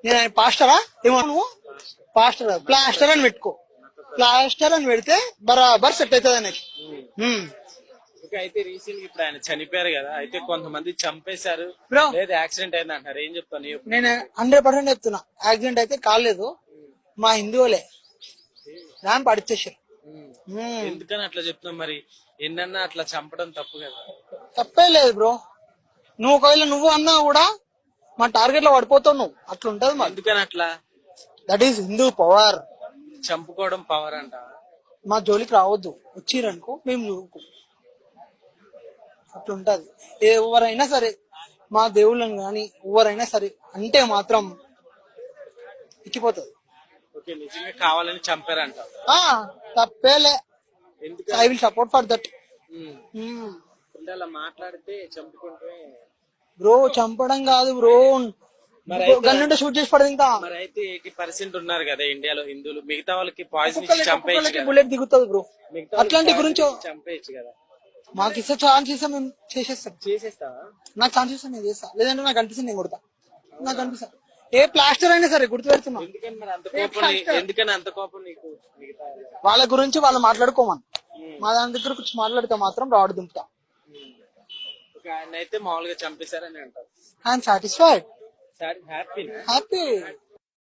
నేను ఆయన పాస్టరా ఏమో నువ్వు పాస్టర్ ప్లాస్టర్ అని పెట్టుకో. ప్లాస్టర్ అని పెడితే బరాబర్ సెట్ అవుతుంది అనేది. అయితే రీసెంట్ ఇప్పుడు ఆయన చనిపోయారు కదా, అయితే కొంతమంది చంపేశారు బ్రో లేదా యాక్సిడెంట్ అయింది అంటారు, ఏం చెప్తాను? నేను 100% చెప్తున్నా, యాక్సిడెంట్ అయితే కాలేదు, మా హిందువులే దాన్ని పడిచేసారు. ఎందుకని అట్లా చెప్తున్నాం మరి? ఎన్నన్నా అట్లా చంపడం తప్పు కదా? తప్పే లేదు బ్రో, నువ్వు ఒకవేళ నువ్వు అన్నా కూడా మా టార్గెట్ లో పడిపోతావు నువ్వు, అట్లా ఉంటది మరి. ఎందుకని అట్లా? That is Hindu power. చంపుకోవడం పవర్ అంట. మా జోలికి రావద్దు, వచ్చిరనుకో మేము చూకు, అట్లుంటది. ఎవరైనా సరే మా దేవుళ్ళని గాని ఎవరైనా సరే అంటే మాత్రం ఇచ్చిపోతుంది. ఓకే, నిజంగా కావాలని చంపారంట. తప్పేలే, ఎందుకు I will support for that. అలా మాట్లాడితే చంపుకుంటే బ్రో చంపడం కాదు బ్రో, గన్నుంటే షూట్ చేసి పడదు. ఇంకా మరి అయితే 80% ఉన్నారు కదా ఇండియాలో హిందువులు, మిగతా వాళ్ళకి పాయిజన్ ఇచ్చి చంపేయచ్చు, బుల్లెట్ దిగుతుంది బ్రో. అట్లాంటి గురించి చంపేయచ్చు కదా. మాకు ఇస్తే ఛాన్స్ ఇస్తే మేము చేసేస్తాం. చేసేస్తావా? నాకు ఛాన్స్ ఇస్తే నేను చేస్తా, లేదంటే నాకు అనిపిస్తుంది నేను కొడతా. నాకు అనిపిస్తా ఏ ప్లాస్టర్ అయినా సరే గుర్తు పెడుతున్నా. ఎందుకని అంత కోపం నీకు? వాళ్ళ గురించి వాళ్ళు మాట్లాడుకోమని, మా దాని దగ్గర కూర్చొని మాట్లాడితే మాత్రం రాడు దింపుతా. ఆయన అయితే మామూలుగా చంపేశారని అంటారు. I'm satisfied, happy. హ్యాపీ.